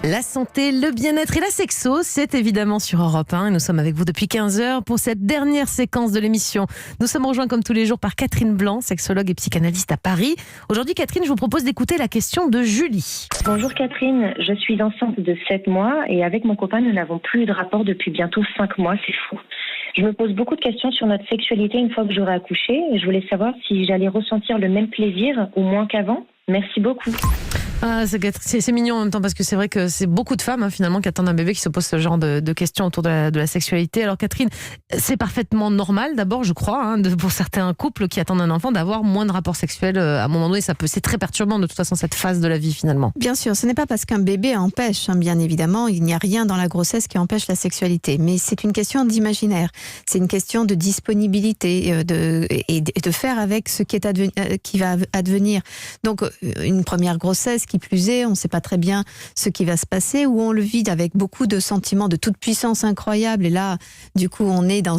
La santé, le bien-être et la sexo, c'est évidemment sur Europe 1 et nous sommes avec vous depuis 15h pour cette dernière séquence de l'émission. Nous sommes rejoints comme tous les jours par Catherine Blanc, sexologue et psychanalyste à Paris. Aujourd'hui, Catherine, je vous propose d'écouter la question de Julie. Bonjour Catherine, je suis enceinte de 7 mois et avec mon copain, nous n'avons plus eu de rapport depuis bientôt 5 mois, c'est fou. Je me pose beaucoup de questions sur notre sexualité une fois que j'aurai accouché et je voulais savoir si j'allais ressentir le même plaisir ou moins qu'avant. Merci beaucoup. Ah, c'est mignon en même temps parce que c'est vrai que c'est beaucoup de femmes finalement qui attendent un bébé qui se posent ce genre de questions autour de la sexualité. Alors Catherine, c'est parfaitement normal d'abord je crois pour certains couples qui attendent un enfant d'avoir moins de rapports sexuels à un moment donné. C'est très perturbant de toute façon cette phase de la vie finalement. Bien sûr, ce n'est pas parce qu'un bébé empêche, bien évidemment, il n'y a rien dans la grossesse qui empêche la sexualité, mais c'est une question d'imaginaire, c'est une question de disponibilité et de faire avec ce qui va advenir. Donc une première grossesse, qui plus est, on ne sait pas très bien ce qui va se passer, où on le vit avec beaucoup de sentiments de toute puissance incroyable, et là, du coup, on est dans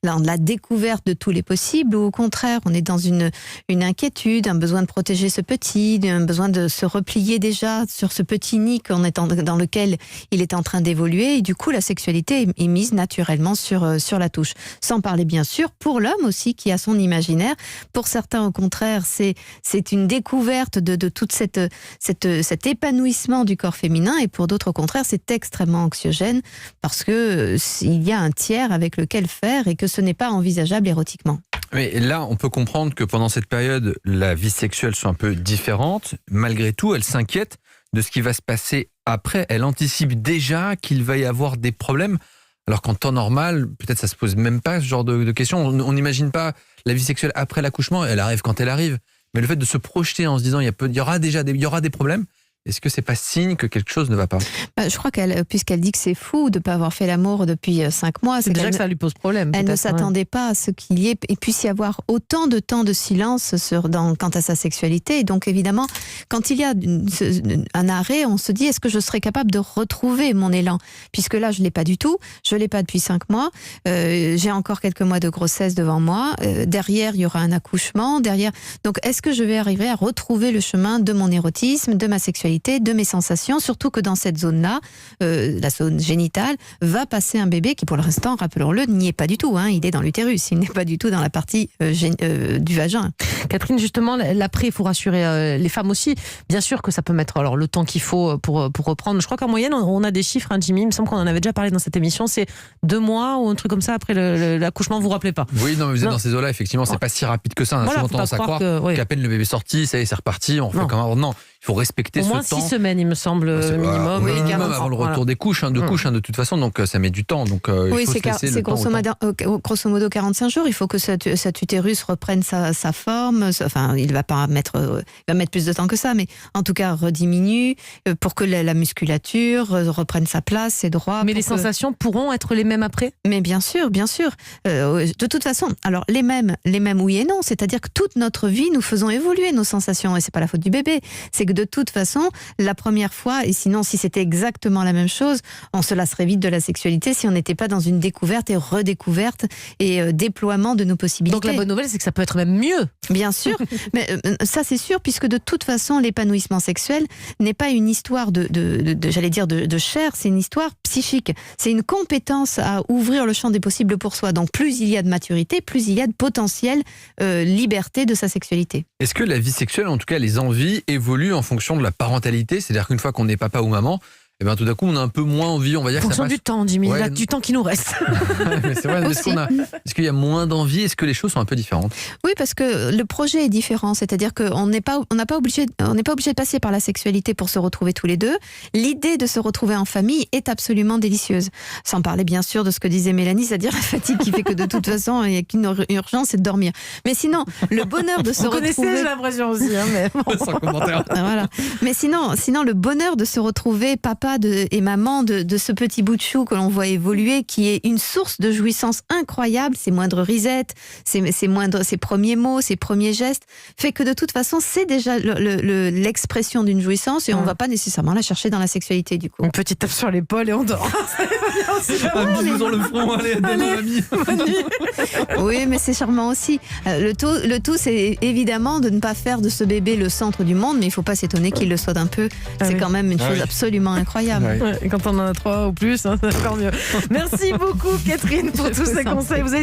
la découverte de tous les possibles, ou au contraire, on est dans une inquiétude, un besoin de protéger ce petit, un besoin de se replier déjà sur ce petit nid dans lequel il est en train d'évoluer, et du coup, la sexualité est mise naturellement sur la touche. Sans parler, bien sûr, pour l'homme aussi, qui a son imaginaire. Pour certains, au contraire, c'est une découverte de toute cet épanouissement du corps féminin, et pour d'autres au contraire c'est extrêmement anxiogène parce que il y a un tiers avec lequel faire et que ce n'est pas envisageable érotiquement. Mais là on peut comprendre que pendant cette période la vie sexuelle soit un peu différente. Malgré tout elle s'inquiète de ce qui va se passer après, elle anticipe déjà qu'il va y avoir des problèmes, alors qu'en temps normal peut-être ça se pose même pas ce genre de questions. On n'imagine pas la vie sexuelle après l'accouchement, elle arrive quand elle arrive. Mais le fait de se projeter en se disant il y aura des problèmes, est-ce que c'est pas signe que quelque chose ne va pas ? Je crois puisqu'elle dit que c'est fou de ne pas avoir fait l'amour depuis 5 mois, c'est déjà que ça lui pose problème. Elle ne s'attendait pas à ce qu'il y ait et puisse y avoir autant de temps de silence quant à sa sexualité. Et donc évidemment, quand il y a un arrêt, on se dit est-ce que je serais capable de retrouver mon élan ? Puisque là, je l'ai pas du tout. Je l'ai pas depuis 5 mois. J'ai encore quelques mois de grossesse devant moi. Derrière, il y aura un accouchement. Donc, est-ce que je vais arriver à retrouver le chemin de mon érotisme, de ma sexualité, de mes sensations, surtout que dans cette zone-là, la zone génitale, va passer un bébé qui, pour l'instant, rappelons-le, n'y est pas du tout. Il est dans l'utérus, il n'est pas du tout dans la partie du vagin. Catherine, justement, l'après, il faut rassurer les femmes aussi. Bien sûr que ça peut mettre le temps qu'il faut pour reprendre. Je crois qu'en moyenne, on a des chiffres, Jimmy, il me semble qu'on en avait déjà parlé dans cette émission, c'est 2 mois ou un truc comme ça après l'accouchement, vous vous rappelez pas ? Oui, non, mais vous êtes dans ces eaux-là, effectivement, c'est pas si rapide que ça. On a souvent tendance à croire qu'à peine le bébé est sorti, ça y est, c'est reparti, on refait comme avant. Non, il faut respecter ce temps. Au moins 6 semaines, il me semble, minimum. Oui, minimum avant le retour des couches, de toute façon, donc ça met du temps. Donc, oui, il faut c'est grosso modo 45 jours. Il faut que cet utérus reprenne sa forme. Enfin, il va mettre plus de temps que ça, mais en tout cas rediminue pour que la musculature reprenne sa place, ses droits. Mais les sensations pourront être les mêmes après ? Mais bien sûr, bien sûr. De toute façon, alors les mêmes oui et non. C'est-à-dire que toute notre vie, nous faisons évoluer nos sensations, et c'est pas la faute du bébé. C'est que de toute façon, la première fois, et sinon si c'était exactement la même chose, on se lasserait vite de la sexualité si on n'était pas dans une découverte et redécouverte et déploiement de nos possibilités. Donc la bonne nouvelle, c'est que ça peut être même mieux. Bien sûr, mais ça c'est sûr, puisque de toute façon, l'épanouissement sexuel n'est pas une histoire de chair, c'est une histoire psychique. C'est une compétence à ouvrir le champ des possibles pour soi. Donc plus il y a de maturité, plus il y a de potentielle liberté de sa sexualité. Est-ce que la vie sexuelle, en tout cas les envies, évoluent en fonction de la parentalité ? C'est-à-dire qu'une fois qu'on est papa ou maman, et tout d'un coup on a un peu moins envie, on va dire. En fonction du temps, Jimmy, du temps qui nous reste. Mais c'est vrai, est-ce qu'il y a moins d'envie ? Est-ce que les choses sont un peu différentes ? Oui, parce que le projet est différent, c'est-à-dire qu'on n'est pas obligé de passer par la sexualité pour se retrouver tous les deux. L'idée de se retrouver en famille est absolument délicieuse. Sans parler bien sûr de ce que disait Mélanie, c'est-à-dire la fatigue qui fait que de toute façon il n'y a qu'une urgence, c'est de dormir. Mais sinon, le bonheur de se retrouver... J'ai l'impression aussi, mais bon. Sans commentaire. Voilà. Mais sinon, le bonheur de se retrouver papa et maman de ce petit bout de chou que l'on voit évoluer, qui est une source de jouissance incroyable, ses moindres risettes, ses premiers mots, ses premiers gestes, fait que de toute façon, c'est déjà l'expression d'une jouissance et on ne va pas nécessairement la chercher dans la sexualité du coup. Une petite tape sur l'épaule et on dort. Un bisou sur le front, allez, demain, mamie. Bonne nuit. Oui, mais c'est charmant aussi. Le tout, c'est évidemment de ne pas faire de ce bébé le centre du monde, mais il ne faut pas s'étonner qu'il le soit un peu. C'est quand même une chose absolument incroyable. Ouais. Ouais, et quand on en a 3 ou plus, hein, c'est encore mieux. Merci beaucoup, Catherine, pour tous ces conseils. Vous avez